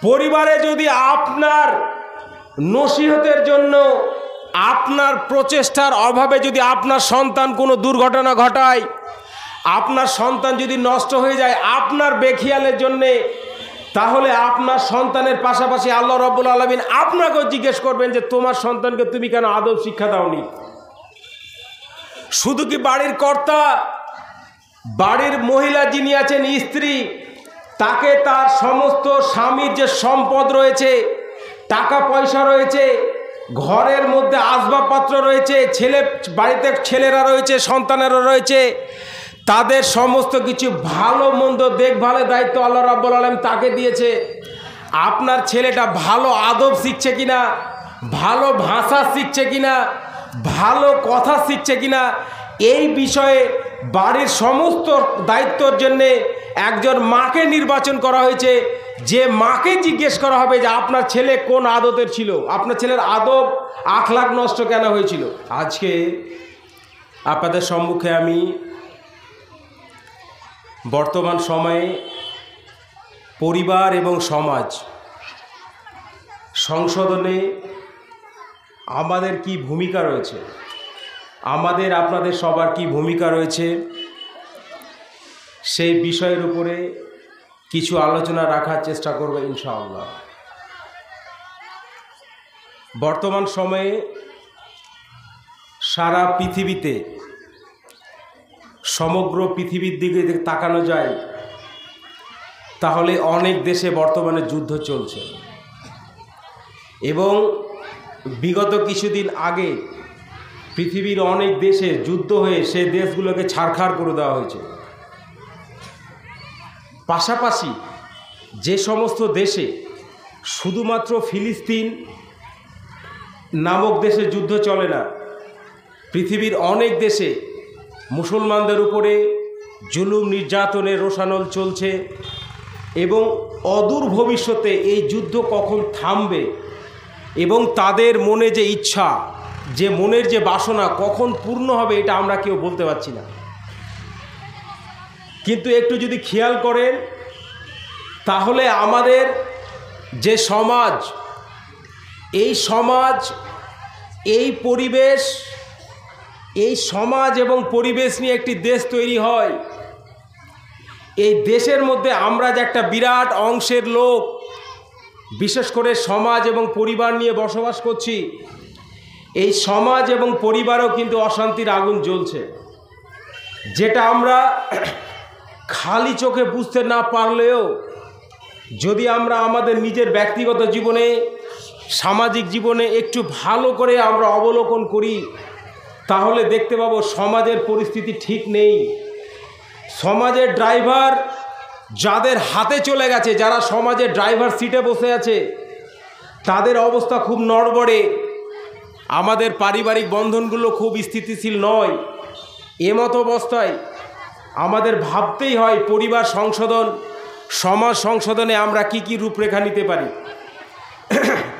পরিবারে যদি আপনার নসিহতের জন্য আপনার প্রচেষ্টার অভাবে যদি আপনার সন্তান কোনো দুর্ঘটনা ঘটায়, আপনার সন্তান যদি নষ্ট হয়ে যায় আপনার বেখিয়ালের জন্যে, তাহলে আপনার সন্তানের পাশাপাশি আল্লাহ রাব্বুল আলামিন আপনাকেও জিজ্ঞেস করবেন যে তোমার সন্তানকে তুমি কেন আদব শিক্ষা দাওনি। শুধু কি বাড়ির কর্তা, বাড়ির মহিলা যিনি আছেন স্ত্রী, তাকে তার সমস্ত স্বামীর যে সম্পদ রয়েছে, টাকা পয়সা রয়েছে, ঘরের মধ্যে আসবাবপত্র রয়েছে, বাড়িতে ছেলেরা রয়েছে, সন্তানেরা রয়েছে, তাদের সমস্ত কিছু ভালো মন্দ দেখভালের দায়িত্ব আল্লাহ রাব্বুল আলামিন তাকে দিয়েছে। আপনার ছেলেটা ভালো আদব শিখছে কিনা, ভালো ভাষা শিখছে কিনা, ভালো কথা শিখছে কিনা, এই বিষয়ে বাড়ির সমস্ত দায়িত্বর জন্যে একজন মাকে নির্বাচন করা হয়েছে, যে মাকে জিজ্ঞেস করা হবে যে আপনার ছেলে কোন আদতের ছিল, আপনার ছেলের আদব আখলাক নষ্ট কেন হয়েছিল। আজকে আপনাদের সম্মুখে আমি বর্তমান সময়ে পরিবার এবং সমাজ সংশোধনে আমাদের কি ভূমিকা রয়েছে, আমাদের আপনাদের সবার কি ভূমিকা রয়েছে, সেই বিষয়ের উপরে কিছু আলোচনা রাখার চেষ্টা করব ইনশাআল্লাহ। বর্তমান সময়ে সারা পৃথিবীতে, সমগ্র পৃথিবীর দিকে তাকানো যায় তাহলে অনেক দেশে বর্তমানে যুদ্ধ চলছে, এবং বিগত কিছুদিন আগে পৃথিবীর অনেক দেশে যুদ্ধ হয়ে সেই দেশগুলোকে ছারখাড় করে দেওয়া হয়েছে। পাশাপাশি যে সমস্ত দেশে শুধুমাত্র ফিলিস্তিন নামক দেশে যুদ্ধ চলে না, পৃথিবীর অনেক দেশে মুসলমানদের উপরে জুলুম নির্যাতনের রোষানল চলছে, এবং অদূর ভবিষ্যতে এই যুদ্ধ কখন থামবে এবং তাদের মনে যে ইচ্ছা, যে মনের যে বাসনা কখন পূর্ণ হবে, এটা আমরা কেউ বলতে পারছি না। কিন্তু একটু যদি খেয়াল করেন তাহলে আমাদের যে সমাজ, এই পরিবেশ, এই সমাজ এবং পরিবেশ নিয়ে একটি দেশ তৈরি হয়। এই দেশের মধ্যে আমরা যে একটা বিরাট অংশের লোক, বিশেষ করে সমাজ এবং পরিবার নিয়ে বসবাস করছি, এই সমাজ এবং পরিবারেও কিন্তু অশান্তির আগুন জ্বলছে, যেটা আমরা খালি চোখে বুঝতে না পারলেও যদি আমরা আমাদের নিজের ব্যক্তিগত জীবনে, সামাজিক জীবনে একটু ভালো করে আমরা অবলোকন করি, তাহলে দেখতে পাবো সমাজের পরিস্থিতি ঠিক নেই। সমাজের ড্রাইভার যাদের হাতে চলে গেছে, যারা সমাজের ড্রাইভার সিটে বসে আছে, তাদের অবস্থা খুব নড়বড়ে। আমাদের পারিবারিক বন্ধনগুলো খুব স্থিতিশীল নয়। এমতো অবস্থায় আমাদের ভাবতেই হয় পরিবার সংশোধন, সমাজ সংশোধনে আমরা কি কি রূপরেখা নিতে পারি।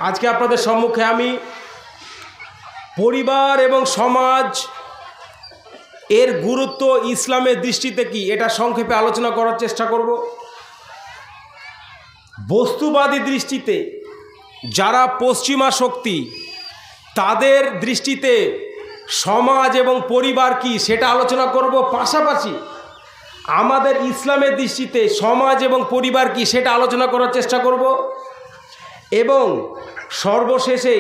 আজকে আপনাদের সম্মুখে আমি পরিবার এবং সমাজ এর গুরুত্ব ইসলামের দৃষ্টিতে কি, এটা সংক্ষেপে আলোচনা করার চেষ্টা করব। বস্তুবাদী দৃষ্টিতে যারা পশ্চিমা শক্তি, তাদের দৃষ্টিতে সমাজ এবং পরিবার কি, সেটা আলোচনা করব। পাশাপাশি আমাদের ইসলামের দৃষ্টিতে সমাজ এবং পরিবার কি, সেটা আলোচনা করার চেষ্টা করব। এবং সর্বশেষে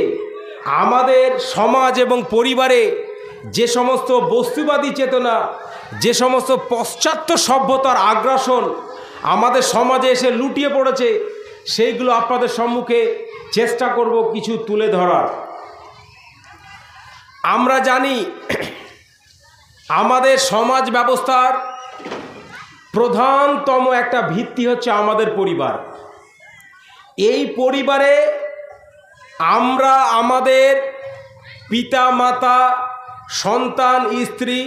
আমাদের সমাজ এবং পরিবারে যে সমস্ত বস্তুবাদী চেতনা, যে সমস্ত পাশ্চাত্য সভ্যতার আগ্রাসন আমাদের সমাজে এসে লুটিয়ে পড়েছে, সেইগুলো আপনাদের সম্মুখে চেষ্টা করব কিছু তুলে ধরার। আমরা জানি আমাদের সমাজ ব্যবস্থার প্রধানতম একটা ভিত্তি হচ্ছে আমাদের পরিবার। এই পরিবারে আমরা আমাদের পিতা মাতা, সন্তান, স্ত্রী,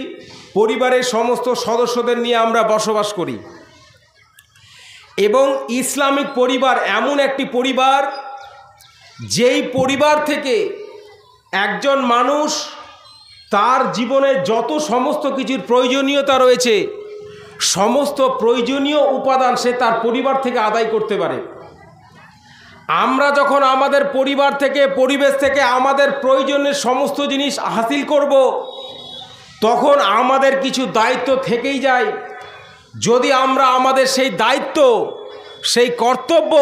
পরিবারের সমস্ত সদস্যদের নিয়ে আমরা বসবাস করি। এবং ইসলামিক পরিবার এমন একটি পরিবার, যেই পরিবার থেকে একজন মানুষ তার জীবনে যত সমস্ত কিছুর প্রয়োজনীয়তা রয়েছে, সমস্ত প্রয়োজনীয় উপাদান সে তার পরিবার থেকে আদায় করতে পারে। আমরা যখন আমাদের পরিবার থেকে, পরিবেশ থেকে আমাদের প্রয়োজনের সমস্ত জিনিস হাসিল করব, তখন আমাদের কিছু দায়িত্ব থেকেই যায়। যদি আমরা আমাদের সেই দায়িত্ব, সেই কর্তব্য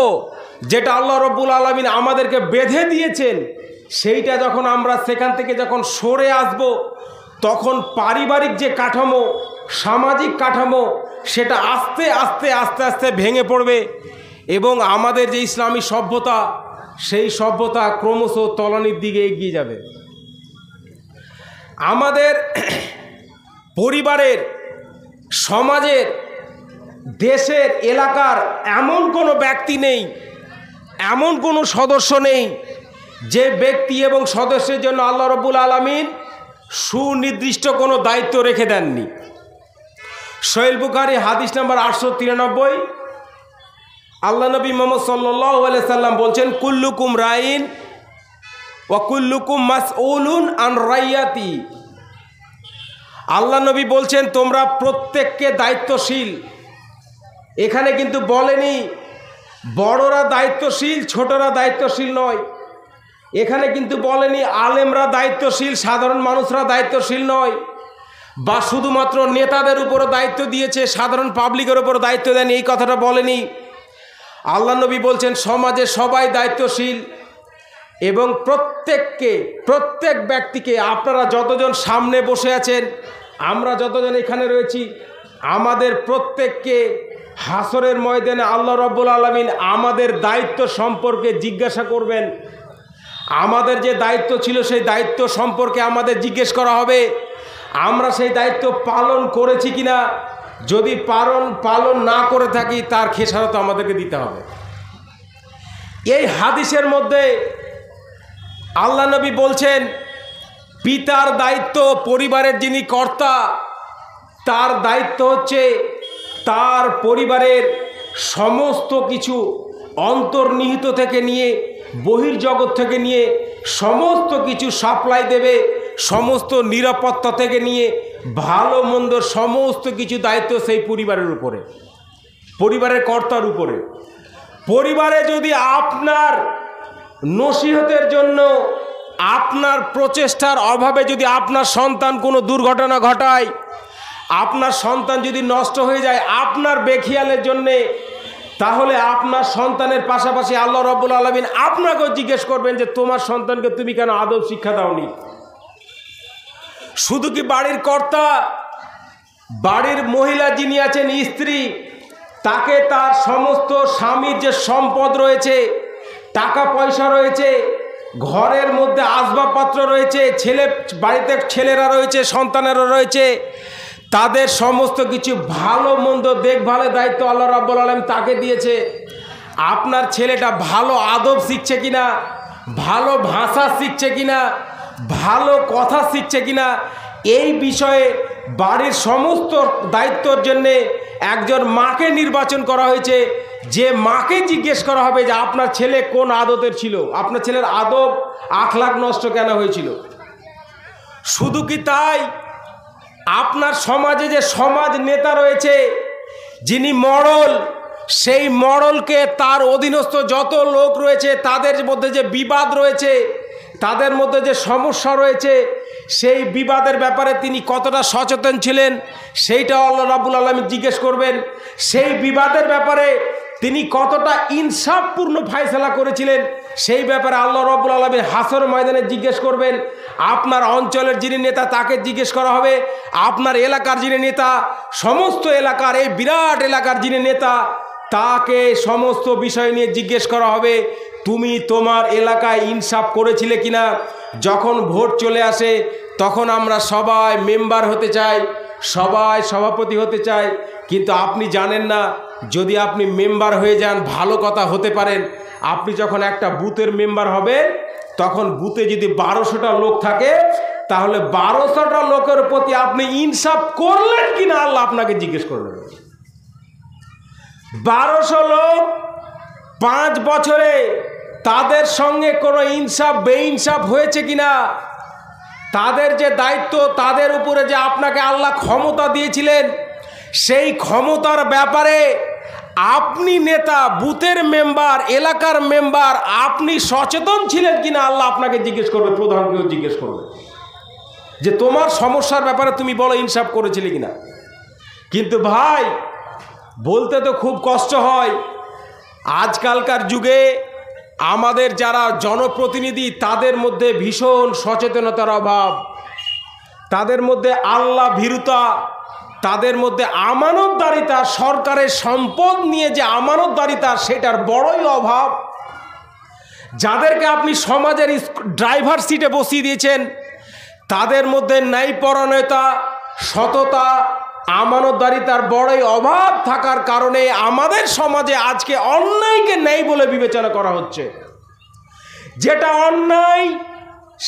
যেটা আল্লাহ রব্বুল আলামিন আমাদেরকে বেঁধে দিয়েছেন, সেইটা যখন আমরা সেখান থেকে যখন সরে আসব, তখন পারিবারিক যে কাঠামো, সামাজিক কাঠামো, সেটা আস্তে আস্তে আস্তে আস্তে ভেঙে পড়বে এবং আমাদের যে ইসলামী সভ্যতা, সেই সভ্যতা ক্রমশ তলানির দিকে এগিয়ে যাবে। আমাদের পরিবারের, সমাজের, দেশের, এলাকার এমন কোনো ব্যক্তি নেই, এমন কোনো সদস্য নেই যে ব্যক্তি এবং সদস্যের জন্য আল্লাহ রব্বুল আলামিন সুনির্দিষ্ট কোনো দায়িত্ব রেখে দেননি। সহিহ বুখারী হাদিস নাম্বার 893, আল্লাহ নবী মুহাম্মদ সাল্লাল্লাহু আলাইহি সাল্লাম বলছেন, কুল্লুকুম রাইন ওয়া কুল্লুকুম মাসউলুন আন রাইয়াতি। আল্লাহ নবী বলছেন তোমরা প্রত্যেককে দায়িত্বশীল। এখানে কিন্তু বলেনি বড়রা দায়িত্বশীল, ছোটরা দায়িত্বশীল নয়। এখানে কিন্তু বলেনি আলেমরা দায়িত্বশীল, সাধারণ মানুষরা দায়িত্বশীল নয়, বা শুধুমাত্র নেতাদের উপরও দায়িত্ব দিয়েছে, সাধারণ পাবলিকের উপর দায়িত্ব দেন, এই কথাটা বলেনি। আল্লাহ নবী বলছেন সমাজে সবাই দায়িত্বশীল এবং প্রত্যেক ব্যক্তিকে, আপনারা যতজন সামনে বসে আছেন, আমরা যতজন এখানে রয়েছি, আমাদের প্রত্যেককে হাসরের ময়দানে আল্লাহ রব্বুল আলামিন আমাদের দায়িত্ব সম্পর্কে জিজ্ঞাসা করবেন। আমাদের যে দায়িত্ব ছিল সেই দায়িত্ব সম্পর্কে আমাদের জিজ্ঞেস করা হবে, আমরা সেই দায়িত্ব পালন করেছি কিনা। যদি পালন না করে থাকি, তার খেসারত আমাদেরকে দিতে হবে। এই হাদিসের মধ্যে আল্লাহ নবী বলছেন পিতার দায়িত্ব, পরিবারের যিনি কর্তা, তার দায়িত্ব হচ্ছে তার পরিবারের সমস্ত কিছু অন্তর্নিহিত থেকে নিয়ে, বহির্জগৎ থেকে নিয়ে সমস্ত কিছু সাপ্লাই দেবে, সমস্ত নিরাপত্তা থেকে নিয়ে ভালো মন্দ সমস্ত কিছু দায়িত্ব সেই পরিবারের উপরে, পরিবারের কর্তার উপরে। পরিবারে যদি আপনার নসিহতের জন্য, আপনার প্রচেষ্টার অভাবে যদি আপনার সন্তান কোনো দুর্ঘটনা ঘটায়, আপনার সন্তান যদি নষ্ট হয়ে যায় আপনার বেখিয়ালের জন্যে, তাহলে আপনার সন্তানের পাশাপাশি আল্লাহ রাব্বুল আলামিন আপনাকেও জিজ্ঞেস করবেন যে তোমার সন্তানকে তুমি কেন আদব শিক্ষা দাওনি। শুধু কি বাড়ির কর্তা, বাড়ির মহিলা যিনি আছেন, স্ত্রী, তাকে তার সমস্ত স্বামীর যে সম্পদ রয়েছে, টাকা পয়সা রয়েছে, ঘরের মধ্যে আসবাবপত্র রয়েছে, বাড়িতে ছেলেরা রয়েছে, সন্তানেরা রয়েছে, তাদের সমস্ত কিছু ভালো মন্দ দেখভালের দায়িত্ব আল্লাহ রাব্বুল আলামিন তাকে দিয়েছে। আপনার ছেলেটা ভালো আদব শিখছে কিনা, ভালো ভাষা শিখছে কিনা, ভালো কথা শিখছে কিনা, এই বিষয়ে বাড়ির সমস্ত দায়িত্বর জন্যে একজন মাকে নির্বাচন করা হয়েছে, যে মাকে জিজ্ঞেস করা হবে যে আপনার ছেলে কোন আদতের ছিল, আপনার ছেলের আদব আখলাক নষ্ট কেন হয়েছিল। শুধু কি তাই, আপনার সমাজে যে সমাজ নেতা রয়েছে, যিনি মডল, সেই মডলকে তার অধীনস্থ যত লোক রয়েছে তাদের মধ্যে যে বিবাদ রয়েছে, তাদের মধ্যে যে সমস্যা রয়েছে, সেই বিবাদের ব্যাপারে তিনি কতটা সচেতন ছিলেন সেইটাও আল্লাহ রাব্বুল আলামিন জিজ্ঞেস করবেন। সেই বিবাদের ব্যাপারে তিনি কতটা ইনসাফপূর্ণ ফায়সালা করেছিলেন সেই ব্যাপারে আল্লাহ রাব্বুল আলামিন হাসর ময়দানে জিজ্ঞেস করবেন। আপনার অঞ্চলের যিনি নেতা তাকে জিজ্ঞেস করা হবে, আপনার এলাকার যিনি নেতা, সমস্ত এলাকার, এই বিরাট এলাকার যিনি নেতা, তাকে সমস্ত বিষয় নিয়ে জিজ্ঞেস করা হবে তুমি তোমার এলাকায় ইনসাফ করেছিলে কিনা। যখন ভোট চলে আসে তখন আমরা সবাই মেম্বার হতে চাই, সবাই সভাপতি হতে চাই, কিন্তু আপনি জানেন না যদি আপনি মেম্বার হয়ে যান ভালো কথা হতে পারেন, আপনি যখন একটা বুথের মেম্বার হবে তখন বুথে যদি 1200টা লোক থাকে তাহলে 1200টা লোকের প্রতি আপনি ইনসাফ করলেন কিনা আল্লাহ আপনাকে জিজ্ঞেস করবেন। 1200 লোক 5 বছরে তাদের সঙ্গে কোনো ইনসাফ বেইনসাফ হয়েছে কিনা, তাদের যে দায়িত্ব, তাদের উপরে যে আপনাকে আল্লাহ ক্ষমতা দিয়েছিলেন, সেই ক্ষমতার ব্যাপারে আপনি নেতা, বুথের মেম্বার, এলাকার মেম্বার, আপনি সচেতন ছিলেন কিনা আল্লাহ আপনাকে জিজ্ঞেস করবে, প্রধানকেও জিজ্ঞেস করবে যে তোমার সমস্যার ব্যাপারে তুমি বড় ইনসাফ করেছিলে কিনা। কিন্তু ভাই বলতে তো খুব কষ্ট হয়, আজকালকার যুগে আমাদের যারা জনপ্রতিনিধি তাদের মধ্যে ভীষণ সচেতনতার অভাব, তাদের মধ্যে আল্লাহ ভীরুতা, তাদের মধ্যে আমানতদারিতা, সরকারের সম্পদ নিয়ে যে আমানতদারিতা সেটার বড়ই অভাব। যাদেরকে আপনি সমাজের ড্রাইভার সিটে বসিয়ে দিয়েছেন তাদের মধ্যে ন্যায়পরায়ণতা, সততা, আমানতদারিতার বড়ই অভাব থাকার কারণে আমাদের সমাজে আজকে অন্যায়কে ন্যায় বলে বিবেচনা করা হচ্ছে। যেটা অন্যায়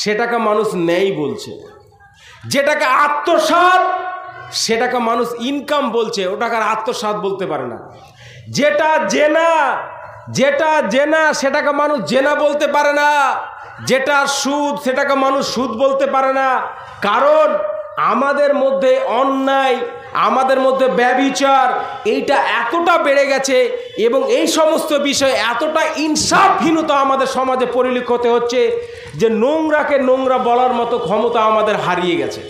সেটাকে মানুষ ন্যায় বলছে, যেটাকে আত্মসাৎ সেটাকে মানুষ ইনকাম বলছে, ওটাকে আত্মসাৎ বলতে পারে না। যেটা জেনা সেটাকে মানুষ জেনা বলতে পারে না, যেটা সুদ সেটাকে মানুষ সুদ বলতে পারে না। কারণ আমাদের মধ্যে অন্যায়, আমাদের মধ্যে ব্যভিচার এইটা এতটা বেড়ে গেছে এবং এই সমস্ত বিষয় এতটা ইনসাফহীনতা আমাদের সমাজে পরিলক্ষিত হচ্ছে যে নোংরাকে নোংরা বলার মতো ক্ষমতা আমাদের হারিয়ে গেছে।